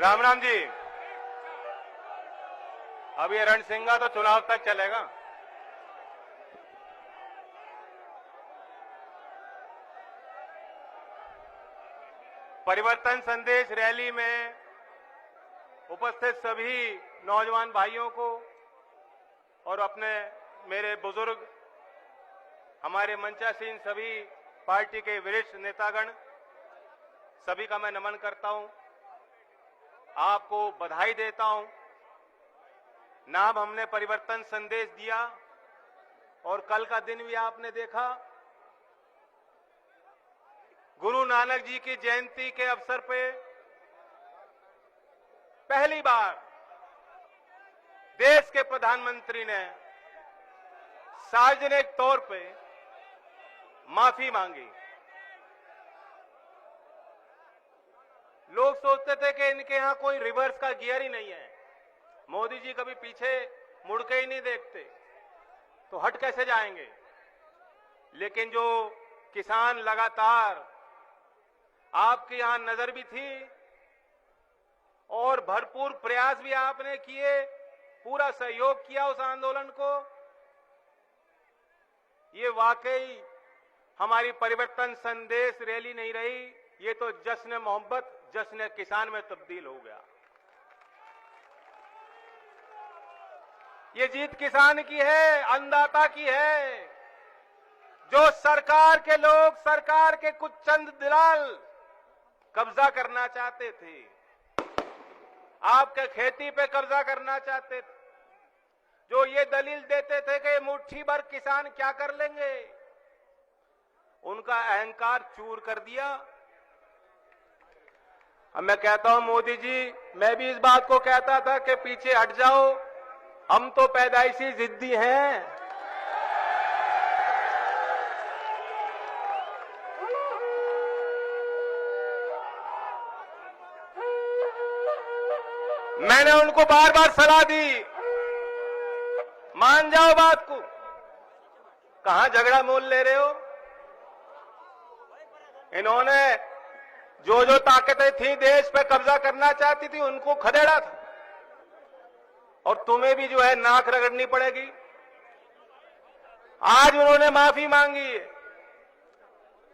राम राम जी। अब ये रणसिंगा तो चुनाव तक चलेगा। परिवर्तन संदेश रैली में उपस्थित सभी नौजवान भाइयों को और अपने मेरे बुजुर्ग, हमारे मंचासीन सभी पार्टी के वरिष्ठ नेतागण, सभी का मैं नमन करता हूं, आपको बधाई देता हूं। नाम हमने परिवर्तन संदेश दिया और कल का दिन भी आपने देखा। गुरु नानक जी की जयंती के अवसर पे पहली बार देश के प्रधानमंत्री ने सार्वजनिक तौर पे माफी मांगी। लोग सोचते थे कि इनके यहां कोई रिवर्स का गियर ही नहीं है, मोदी जी कभी पीछे मुड़ के ही नहीं देखते, तो हट कैसे जाएंगे। लेकिन जो किसान लगातार आपके यहां नजर भी थी और भरपूर प्रयास भी आपने किए, पूरा सहयोग किया उस आंदोलन को। ये वाकई हमारी परिवर्तन संदेश रैली नहीं रही, ये तो जश्न मोहब्बत, जश्न किसान में तब्दील हो गया। ये जीत किसान की है, अन्नदाता की है। जो सरकार के लोग, सरकार के कुछ चंद दलाल कब्जा करना चाहते थे, आपके खेती पे कब्जा करना चाहते थे, जो ये दलील देते थे कि मुट्ठी भर किसान क्या कर लेंगे, उनका अहंकार चूर कर दिया। अब मैं कहता हूं मोदी जी, मैं भी इस बात को कहता था कि पीछे हट जाओ, हम तो पैदाइशी जिद्दी हैं। मैंने उनको बार बार सलाह दी, मान जाओ बात को। कहां झगड़ा मोल ले रहे हो। इन्होंने जो जो ताकतें थी देश पे कब्जा करना चाहती थी, उनको खदेड़ा था, और तुम्हें भी जो है नाक रगड़नी पड़ेगी। आज उन्होंने माफी मांगी,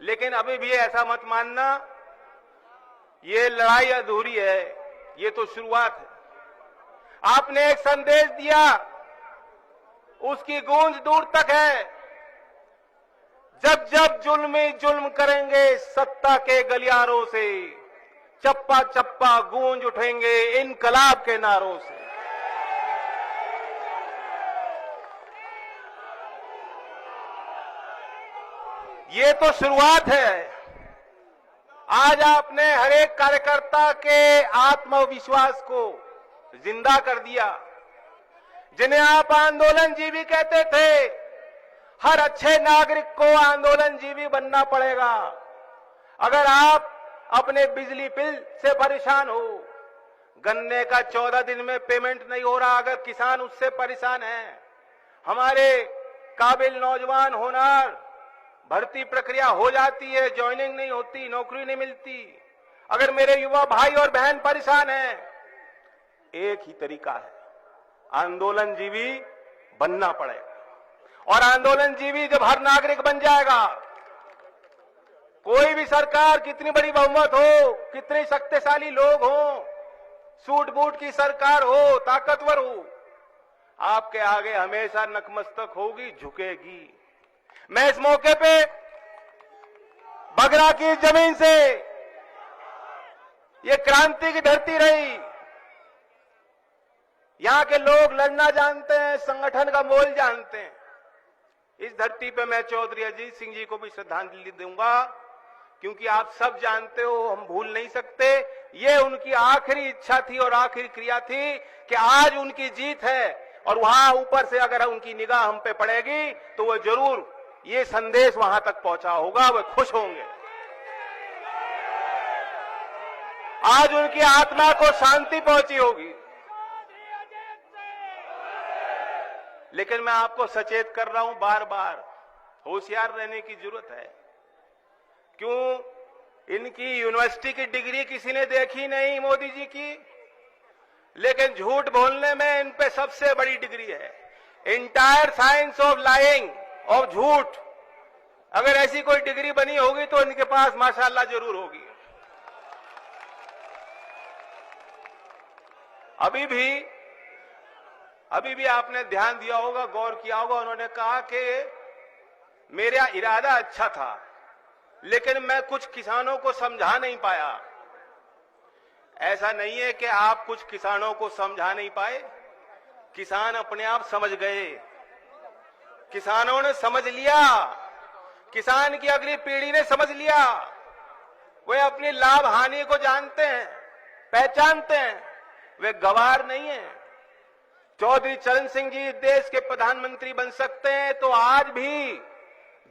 लेकिन अभी भी ऐसा मत मानना ये लड़ाई अधूरी है, ये तो शुरुआत है। आपने एक संदेश दिया, उसकी गूंज दूर तक है। जब जब जुल्मी जुल्म करेंगे सत्ता के गलियारों से, चप्पा चप्पा गूंज उठेंगे इनकलाब के नारों से। ये तो शुरुआत है। आज आपने हर एक कार्यकर्ता के आत्मविश्वास को जिंदा कर दिया। जिन्हें आप आंदोलन जीवी कहते थे, हर अच्छे नागरिक को आंदोलन जीवी बनना पड़ेगा। अगर आप अपने बिजली बिल से परेशान हो, गन्ने का 14 दिन में पेमेंट नहीं हो रहा, अगर किसान उससे परेशान है, हमारे काबिल नौजवान होनहार भर्ती प्रक्रिया हो जाती है, ज्वाइनिंग नहीं होती, नौकरी नहीं मिलती, अगर मेरे युवा भाई और बहन परेशान हैं, एक ही तरीका है, आंदोलन जीवी बनना पड़ेगा। और आंदोलन जीवी जब हर नागरिक बन जाएगा, कोई भी सरकार कितनी बड़ी बहुमत हो, कितने शक्तिशाली लोग हो, सूट बूट की सरकार हो, ताकतवर हो, आपके आगे हमेशा नतमस्तक होगी, झुकेगी। मैं इस मौके पे बगरा की जमीन से, ये क्रांति की धरती रही, यहां के लोग लड़ना जानते हैं, संगठन का मोल जानते हैं। इस धरती पे मैं चौधरी अजीत सिंह जी को भी श्रद्धांजलि दूंगा, क्योंकि आप सब जानते हो, हम भूल नहीं सकते, ये उनकी आखिरी इच्छा थी और आखिरी क्रिया थी कि आज उनकी जीत है, और वहां ऊपर से अगर उनकी निगाह हम पे पड़ेगी तो वो जरूर ये संदेश वहां तक पहुंचा होगा, वो खुश होंगे। आज उनकी आत्मा को शांति पहुंची होगी। लेकिन मैं आपको सचेत कर रहा हूं, बार बार होशियार रहने की जरूरत है। क्यों? इनकी यूनिवर्सिटी की डिग्री किसी ने देखी नहीं मोदी जी की, लेकिन झूठ बोलने में इन पे सबसे बड़ी डिग्री है। Entire science of lying, of झूठ, अगर ऐसी कोई डिग्री बनी होगी तो इनके पास माशाअल्लाह जरूर होगी। अभी भी आपने ध्यान दिया होगा, गौर किया होगा, उन्होंने कहा कि मेरा इरादा अच्छा था लेकिन मैं कुछ किसानों को समझा नहीं पाया। ऐसा नहीं है कि आप कुछ किसानों को समझा नहीं पाए, किसान अपने आप समझ गए, किसानों ने समझ लिया, किसान की अगली पीढ़ी ने समझ लिया। वे अपनी लाभ हानि को जानते हैं, पहचानते हैं, वे गवार नहीं है। चौधरी चरण सिंह जी देश के प्रधानमंत्री बन सकते हैं तो आज भी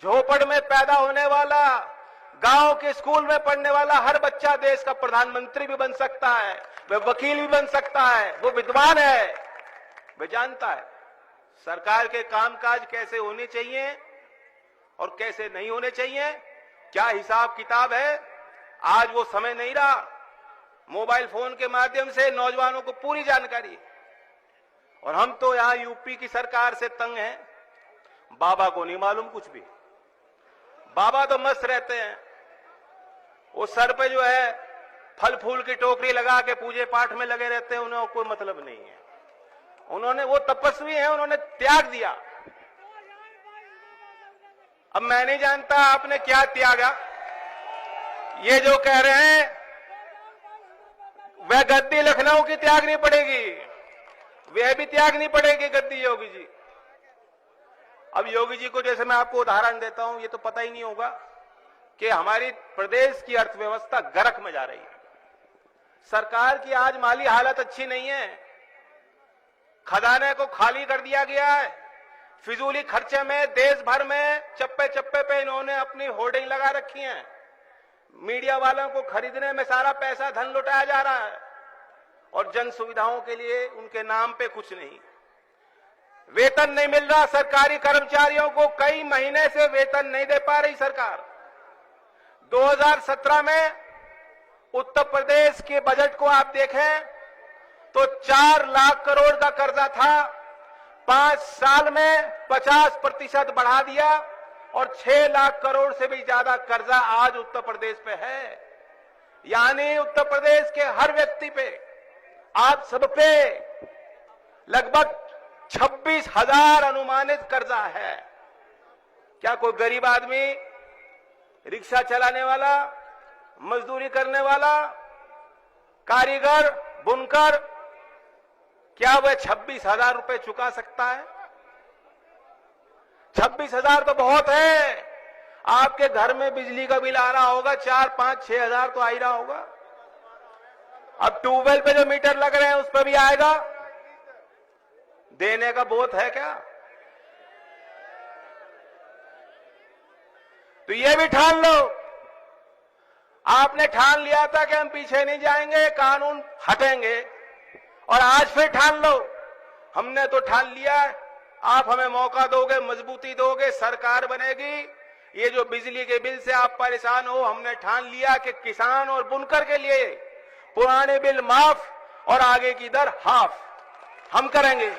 झोपड़ में पैदा होने वाला, गांव के स्कूल में पढ़ने वाला हर बच्चा देश का प्रधानमंत्री भी बन सकता है, वह वकील भी बन सकता है, वो विद्वान है, वह जानता है सरकार के कामकाज कैसे होने चाहिए और कैसे नहीं होने चाहिए, क्या हिसाब किताब है। आज वो समय नहीं रहा, मोबाइल फोन के माध्यम से नौजवानों को पूरी जानकारी। और हम तो यहां यूपी की सरकार से तंग हैं, बाबा को नहीं मालूम कुछ भी। बाबा तो मस्त रहते हैं, वो सर पे जो है फल फूल की टोकरी लगा के पूजे पाठ में लगे रहते हैं, उन्हें कोई मतलब नहीं है। उन्होंने, वो तपस्वी हैं, उन्होंने त्याग दिया। अब मैं नहीं जानता आपने क्या त्यागा। ये जो कह रहे हैं वह गद्दी लखनऊ की त्यागनी पड़ेगी, वह भी त्यागनी पड़ेगी गद्दी योगी जी। अब योगी जी को जैसे मैं आपको उदाहरण देता हूं, ये तो पता ही नहीं होगा कि हमारी प्रदेश की अर्थव्यवस्था गर्क में जा रही है। सरकार की आज माली हालत अच्छी नहीं है, खजाने को खाली कर दिया गया है। फिजूली खर्चे में देश भर में चप्पे चप्पे पे इन्होंने अपनी होर्डिंग लगा रखी है। मीडिया वालों को खरीदने में सारा पैसा धन लुटाया जा रहा है और जन सुविधाओं के लिए उनके नाम पे कुछ नहीं। वेतन नहीं मिल रहा सरकारी कर्मचारियों को, कई महीने से वेतन नहीं दे पा रही सरकार। 2017 में उत्तर प्रदेश के बजट को आप देखें तो 4 लाख करोड़ का कर्जा था, 5 साल में 50% बढ़ा दिया और 6 लाख करोड़ से भी ज्यादा कर्जा आज उत्तर प्रदेश पे है। यानी उत्तर प्रदेश के हर व्यक्ति पे, आप सब पे लगभग 26,000 अनुमानित कर्जा है। क्या कोई गरीब आदमी, रिक्शा चलाने वाला, मजदूरी करने वाला, कारीगर, बुनकर, क्या वह 26,000 रुपए चुका सकता है? 26,000 तो बहुत है। आपके घर में बिजली का बिल आ रहा होगा 4, 5, 6,000 तो आ ही रहा होगा। अब ट्यूबवेल पे जो मीटर लग रहे हैं उस पर भी आएगा। देने का बोध है क्या? तो ये भी ठान लो। आपने ठान लिया था कि हम पीछे नहीं जाएंगे, कानून हटेंगे, और आज फिर ठान लो। हमने तो ठान लिया है, आप हमें मौका दोगे, मजबूती दोगे, सरकार बनेगी। ये जो बिजली के बिल से आप परेशान हो, हमने ठान लिया कि किसान और बुनकर के लिए पुराने बिल माफ और आगे की दर हाफ हम करेंगे।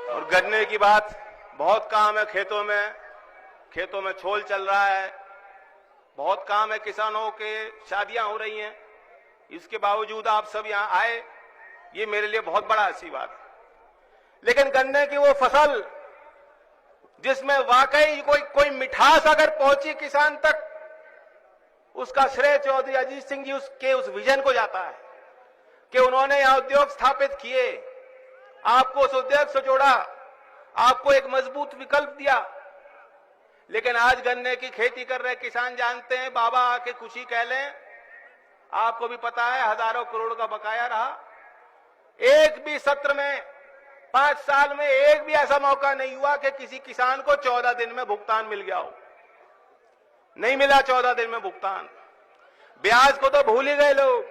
और गन्ने की बात, बहुत काम है खेतों में छोल चल रहा है, बहुत काम है, किसानों के शादियां हो रही हैं। इसके बावजूद आप सब यहां आए, ये मेरे लिए बहुत बड़ा आशीर्वाद। लेकिन गन्ने की वो फसल जिसमें वाकई कोई मिठास अगर पहुंची किसान तक, उसका श्रेय चौधरी अजीत सिंह जी उसके उस विजन को जाता है कि उन्होंने यहां उद्योग स्थापित किए, आपको उस उद्योग से जोड़ा, आपको एक मजबूत विकल्प दिया। लेकिन आज गन्ने की खेती कर रहे किसान जानते हैं, बाबा आके कुछ ही कह लें, आपको भी पता है हजारों करोड़ का बकाया रहा। एक भी सत्र में 5 साल में एक भी ऐसा मौका नहीं हुआ कि किसी किसान को 14 दिन में भुगतान मिल गया हो। नहीं मिला 14 दिन में भुगतान। ब्याज को तो भूल ही गए लोग।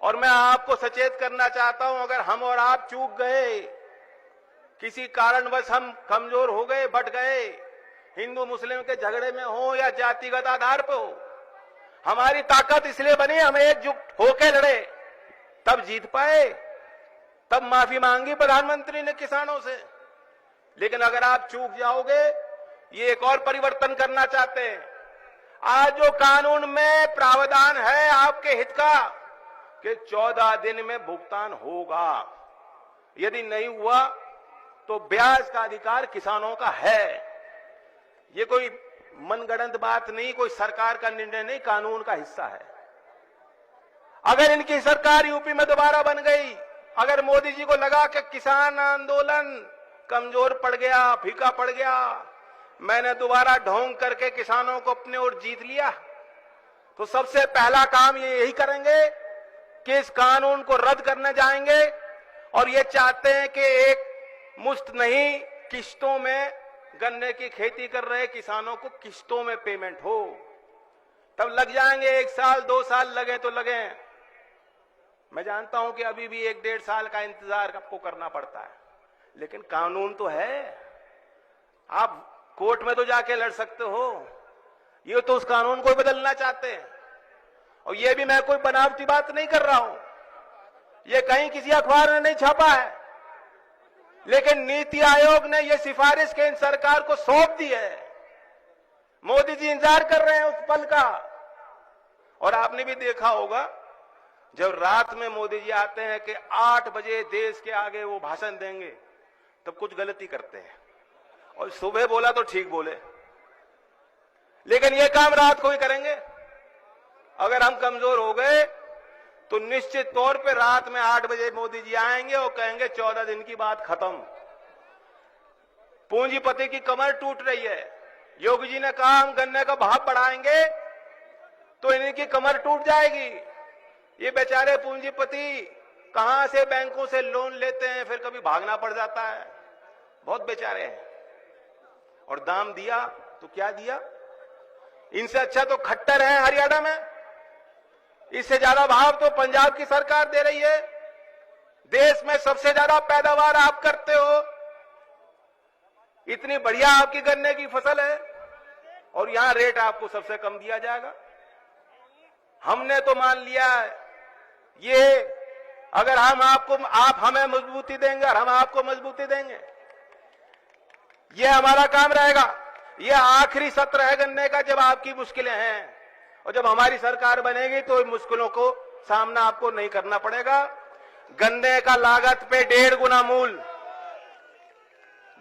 और मैं आपको सचेत करना चाहता हूं, अगर हम और आप चूक गए किसी कारणवश हम कमजोर हो गए, बट गए, हिंदू मुस्लिम के झगड़े में हो या जातिगत आधार पर हो, हमारी ताकत इसलिए बनी हम एकजुट होकर लड़े, तब जीत पाए, तब माफी मांगी प्रधानमंत्री ने किसानों से। लेकिन अगर आप चूक जाओगे, ये एक और परिवर्तन करना चाहते हैं। आज जो कानून में प्रावधान है आपके हित का कि 14 दिन में भुगतान होगा, यदि नहीं हुआ तो ब्याज का अधिकार किसानों का है। ये कोई मनगढ़ंत बात नहीं, कोई सरकार का निर्णय नहीं, कानून का हिस्सा है। अगर इनकी सरकार यूपी में दोबारा बन गई, अगर मोदी जी को लगा कि किसान आंदोलन कमजोर पड़ गया, फीका पड़ गया, मैंने दोबारा ढोंग करके किसानों को अपने ओर जीत लिया, तो सबसे पहला काम ये यही करेंगे कि इस कानून को रद्द करने जाएंगे। और ये चाहते हैं कि एक मुश्त नहीं, किश्तों में गन्ने की खेती कर रहे किसानों को किश्तों में पेमेंट हो। तब लग जाएंगे 1 साल 2 साल, लगे तो लगे। मैं जानता हूं कि अभी भी 1-1.5 साल का इंतजार आपको करना पड़ता है, लेकिन कानून तो है, आप कोर्ट में तो जाके लड़ सकते हो। ये तो उस कानून को बदलना चाहते हैं। और ये भी मैं कोई बनावटी बात नहीं कर रहा हूं, ये कहीं किसी अखबार ने नहीं छापा है, लेकिन नीति आयोग ने यह सिफारिश केंद्र सरकार को सौंप दी है। मोदी जी इंतजार कर रहे हैं उस पल का। और आपने भी देखा होगा, जब रात में मोदी जी आते हैं कि 8 बजे देश के आगे वो भाषण देंगे, तब कुछ गलती करते हैं, और सुबह बोला तो ठीक बोले, लेकिन ये काम रात को ही करेंगे। अगर हम कमजोर हो गए तो निश्चित तौर पे रात में 8 बजे मोदी जी आएंगे और कहेंगे 14 दिन की बात खत्म। पूंजीपति की कमर टूट रही है। योगी जी ने कहा हम गन्ने का भाव बढ़ाएंगे तो इनकी कमर टूट जाएगी। ये बेचारे पूंजीपति कहां से बैंकों से लोन लेते हैं, फिर कभी भागना पड़ जाता है, बहुत बेचारे हैं। और दाम दिया तो क्या दिया, इनसे अच्छा तो खट्टर है हरियाणा में, इससे ज्यादा भाव तो पंजाब की सरकार दे रही है। देश में सबसे ज्यादा पैदावार आप करते हो, इतनी बढ़िया आपकी गन्ने की फसल है, और यहां रेट आपको सबसे कम दिया जाएगा। हमने तो मान लिया है ये, अगर आप हमें मजबूती देंगे और हम आपको मजबूती देंगे, ये हमारा काम रहेगा। ये आखिरी सत्र है गन्ने का, जब आपकी मुश्किलें हैं, और जब हमारी सरकार बनेगी तो इन मुश्किलों को सामना आपको नहीं करना पड़ेगा। गन्ने का लागत पे 1.5 गुना मूल,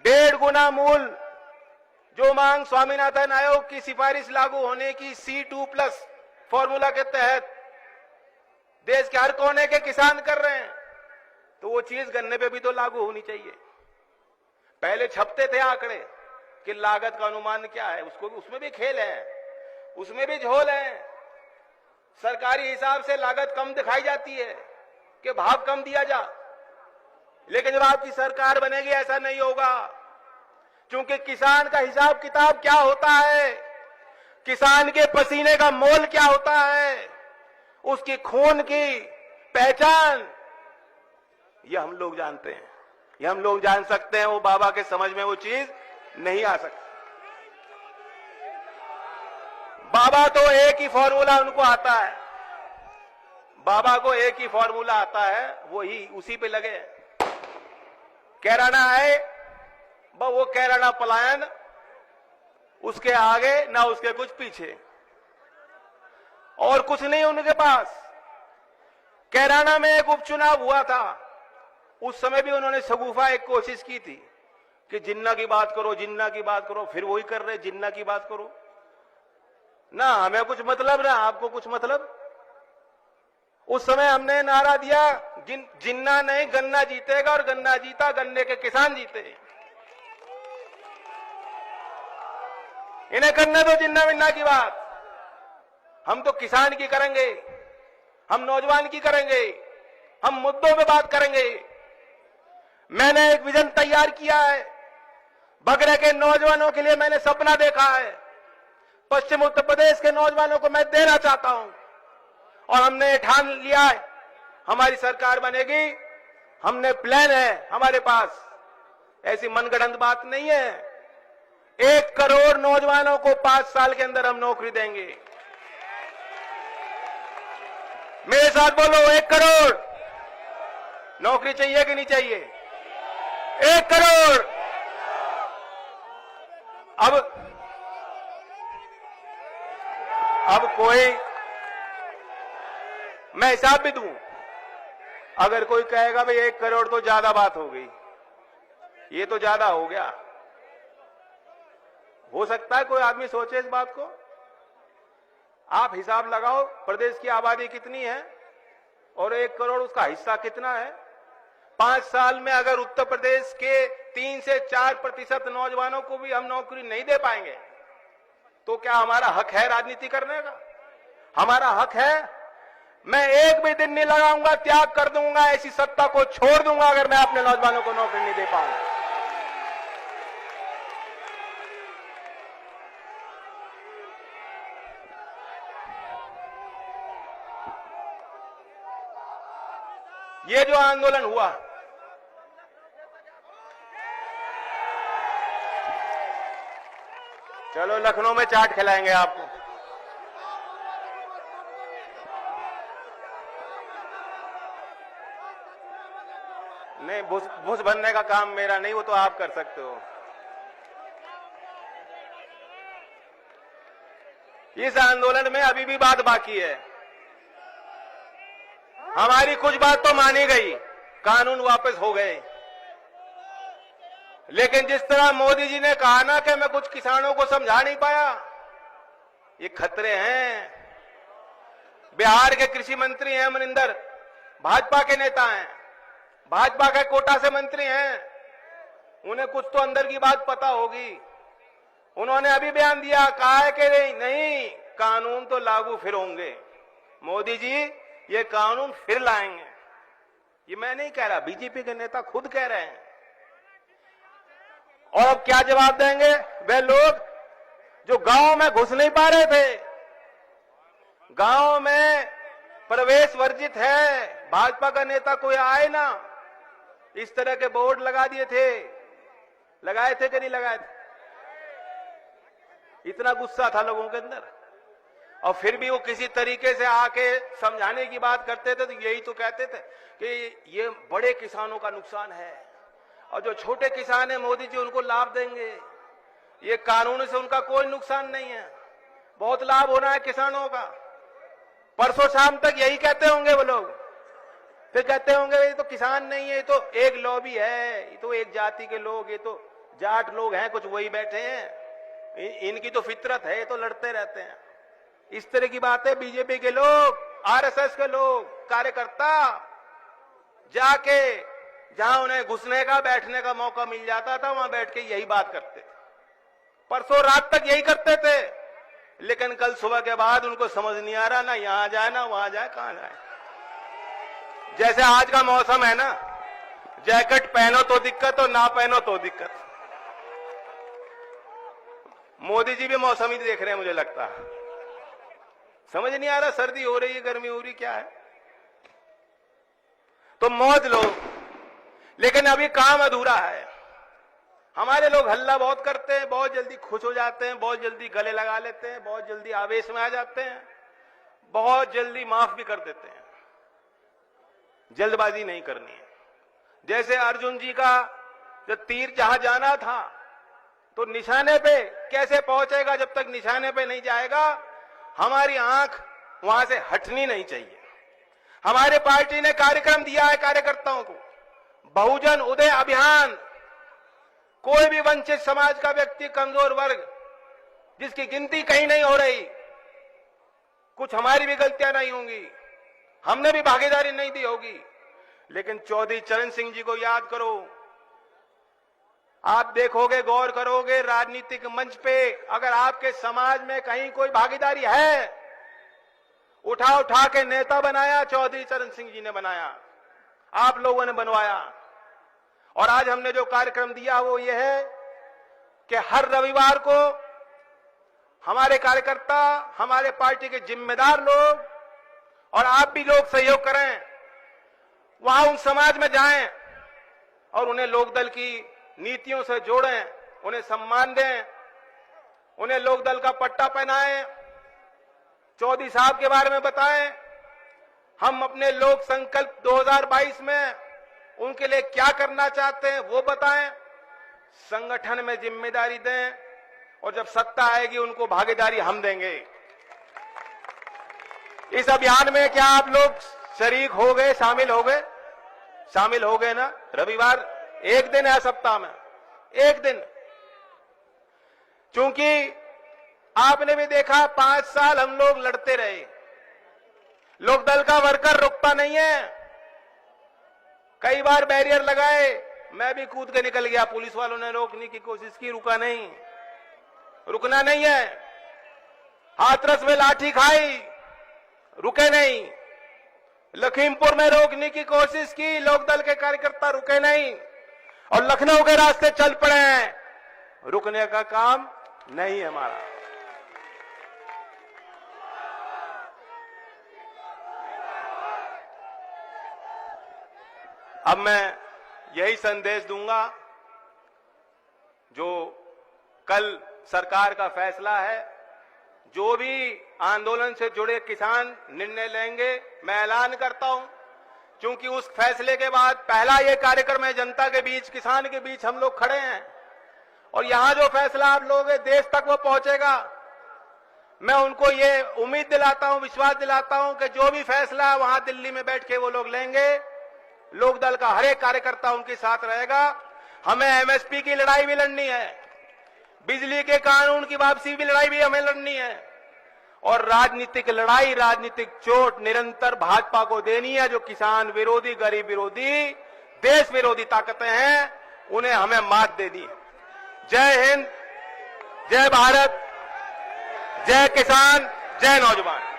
1.5 गुना मूल जो मांग स्वामीनाथन आयोग की सिफारिश लागू होने की C2+ फॉर्मूला के तहत देश के हर कोने के किसान कर रहे हैं, तो वो चीज गन्ने पे भी तो लागू होनी चाहिए। पहले छपते थे आंकड़े कि लागत का अनुमान क्या है, उसमें भी खेल है, उसमें भी झोल है। सरकारी हिसाब से लागत कम दिखाई जाती है कि भाव कम दिया जा, लेकिन जब आपकी सरकार बनेगी ऐसा नहीं होगा, क्योंकि किसान का हिसाब किताब क्या होता है, किसान के पसीने का मोल क्या होता है, उसकी खून की पहचान, ये हम लोग जानते हैं, ये हम लोग जान सकते हैं। वो बाबा के समझ में वो चीज नहीं आ सकती। बाबा तो एक ही फॉर्मूला उनको आता है, बाबा को एक ही फॉर्मूला आता है, वही उसी पे लगे। कैराना है, वो कैराना पलायन, उसके आगे ना उसके कुछ पीछे, और कुछ नहीं उनके पास। कैराना में एक उपचुनाव हुआ था, उस समय भी उन्होंने शगुफा एक कोशिश की थी कि जिन्ना की बात करो, जिन्ना की बात करो, फिर वही कर रहे जिन्ना की बात करो ना, हमें कुछ मतलब ना आपको कुछ मतलब। उस समय हमने नारा दिया जिन्ना नहीं गन्ना जीतेगा, और गन्ना जीता, गन्ने के किसान जीते। इन्हें करने दो जिन्ना विन्ना की बात, हम तो किसान की करेंगे, हम नौजवान की करेंगे, हम मुद्दों पे बात करेंगे। मैंने एक विजन तैयार किया है, बगरे के नौजवानों के लिए मैंने सपना देखा है, पश्चिम उत्तर प्रदेश के नौजवानों को मैं देना चाहता हूं, और हमने ठान लिया है हमारी सरकार बनेगी, हमने प्लान है हमारे पास ऐसी मनगढ़ंत बात नहीं है। 1 करोड़ नौजवानों को 5 साल के अंदर हम नौकरी देंगे। मेरे साथ बोलो, 1 करोड़ नौकरी चाहिए कि नहीं चाहिए? 1 करोड़। अब कोई, मैं हिसाब भी दूं, अगर कोई कहेगा भाई 1 करोड़ तो ज्यादा बात हो गई, ये तो ज्यादा हो गया, हो सकता है कोई आदमी सोचे इस बात को। आप हिसाब लगाओ, प्रदेश की आबादी कितनी है और 1 करोड़ उसका हिस्सा कितना है। 5 साल में अगर उत्तर प्रदेश के 3 से 4% नौजवानों को भी हम नौकरी नहीं दे पाएंगे तो क्या हमारा हक है राजनीति करने का? हमारा हक है। मैं एक भी दिन नहीं लगाऊंगा, त्याग कर दूंगा, ऐसी सत्ता को छोड़ दूंगा अगर मैं अपने नौजवानों को नौकरी नहीं दे पाऊंगा। ये जो आंदोलन हुआ, चलो लखनऊ में चाट खिलाएंगे आपको। नहीं, भूस बनने का काम मेरा नहीं, वो तो आप कर सकते हो। इस आंदोलन में अभी भी बात बाकी है। हमारी कुछ बात तो मानी गई, कानून वापस हो गए, लेकिन जिस तरह मोदी जी ने कहा ना कि मैं कुछ किसानों को समझा नहीं पाया, ये खतरे हैं। बिहार के कृषि मंत्री हैं मनिंदर, भाजपा के नेता हैं, भाजपा के कोटा से मंत्री हैं, उन्हें कुछ तो अंदर की बात पता होगी। उन्होंने अभी बयान दिया, कहा है कि नहीं कानून तो लागू फिर होंगे, मोदी जी ये कानून फिर लाएंगे। ये मैं नहीं कह रहा, बीजेपी के नेता खुद कह रहे हैं। और अब क्या जवाब देंगे वे लोग जो गांव में घुस नहीं पा रहे थे? गांव में प्रवेश वर्जित है, भाजपा का नेता कोई आए ना, इस तरह के बोर्ड लगा दिए थे, लगाए थे कि नहीं लगाए थे? इतना गुस्सा था लोगों के अंदर, और फिर भी वो किसी तरीके से आके समझाने की बात करते थे तो यही तो कहते थे कि ये बड़े किसानों का नुकसान है और जो छोटे किसान है मोदी जी उनको लाभ देंगे। ये कानून से उनका कोई नुकसान नहीं है, बहुत लाभ होना है किसानों का। परसों शाम तक यही कहते होंगे वो लोग, फिर कहते होंगे ये तो किसान नहीं है, ये तो एक लॉबी है, ये तो एक जाति के लोग, ये तो जाट लोग हैं, कुछ वही बैठे हैं, इनकी तो फितरत है, ये तो लड़ते रहते हैं। इस तरह की बातें बीजेपी के लोग, आरएसएस के लोग, कार्यकर्ता जाके जहां उन्हें घुसने का बैठने का मौका मिल जाता था वहां बैठ के यही बात करते थे। परसों रात तक यही करते थे, लेकिन कल सुबह के बाद उनको समझ नहीं आ रहा, ना यहां जाए ना वहां जाए, कहां जाए। जैसे आज का मौसम है ना, जैकेट पहनो तो दिक्कत और ना पहनो तो दिक्कत। मोदी जी भी मौसम ही देख रहे हैं मुझे लगता है, समझ नहीं आ रहा सर्दी हो रही है गर्मी हो रही क्या है। तो मौज लो, लेकिन अभी काम अधूरा है। हमारे लोग हल्ला बहुत करते हैं, बहुत जल्दी खुश हो जाते हैं, बहुत जल्दी गले लगा लेते हैं, बहुत जल्दी आवेश में आ जाते हैं, बहुत जल्दी माफ भी कर देते हैं। जल्दबाजी नहीं करनी है। जैसे अर्जुन जी का जब तीर जहां जाना था तो निशाने पे कैसे पहुंचेगा, जब तक निशाने पे नहीं जाएगा हमारी आंख वहां से हटनी नहीं चाहिए। हमारे पार्टी ने कार्यक्रम दिया है कार्यकर्ताओं को, बहुजन उदय अभियान। कोई भी वंचित समाज का व्यक्ति, कमजोर वर्ग जिसकी गिनती कहीं नहीं हो रही, कुछ हमारी भी गलतियां नहीं होंगी, हमने भी भागीदारी नहीं दी होगी, लेकिन चौधरी चरण सिंह जी को याद करो। आप देखोगे, गौर करोगे, राजनीतिक मंच पे अगर आपके समाज में कहीं कोई भागीदारी है, उठा उठा के नेता बनाया चौधरी चरण सिंह जी ने बनाया, आप लोगों ने बनवाया। और आज हमने जो कार्यक्रम दिया वो ये है कि हर रविवार को हमारे कार्यकर्ता, हमारे पार्टी के जिम्मेदार लोग और आप भी लोग सहयोग करें, वहां उन समाज में जाएं और उन्हें लोकदल की नीतियों से जोड़ें, उन्हें सम्मान दें, उन्हें लोकदल का पट्टा पहनाएं, चौधरी साहब के बारे में बताएं। हम अपने लोक संकल्प 2022 में उनके लिए क्या करना चाहते हैं वो बताएं, संगठन में जिम्मेदारी दें और जब सत्ता आएगी उनको भागीदारी हम देंगे। इस अभियान में क्या आप लोग शरीक हो गए, शामिल हो गए? शामिल हो गए ना? रविवार एक दिन है सप्ताह में, एक दिन। क्योंकि आपने भी देखा 5 साल हम लोग लड़ते रहे, लोकदल का वर्कर रुकता नहीं है। कई बार बैरियर लगाए, मैं भी कूद के निकल गया, पुलिस वालों ने रोकने की कोशिश की, रुका नहीं। रुकना नहीं है। हाथरस में लाठी खाई, रुके नहीं। लखीमपुर में रोकने की कोशिश की, लोकदल के कार्यकर्ता रुके नहीं और लखनऊ के रास्ते चल पड़े हैं। रुकने का काम नहीं है हमारा। अब मैं यही संदेश दूंगा, जो कल सरकार का फैसला है, जो भी आंदोलन से जुड़े किसान निर्णय लेंगे, मैं ऐलान करता हूं, क्योंकि उस फैसले के बाद पहला ये कार्यक्रम है जनता के बीच, किसान के बीच हम लोग खड़े हैं और यहां जो फैसला आप लोग देश तक वो पहुंचेगा। मैं उनको ये उम्मीद दिलाता हूं, विश्वास दिलाता हूं कि जो भी फैसला है वहां दिल्ली में बैठ के वो लोग लेंगे। लोकदल का हर एक कार्यकर्ता उनके साथ रहेगा। हमें एमएसपी की लड़ाई भी लड़नी है, बिजली के कानून की वापसी की लड़ाई भी हमें लड़नी है और राजनीतिक लड़ाई, राजनीतिक चोट निरंतर भाजपा को देनी है। जो किसान विरोधी, गरीब विरोधी, देश विरोधी ताकतें हैं, उन्हें हमें मात देनी है। जय हिंद, जय भारत, जय किसान, जय नौजवान।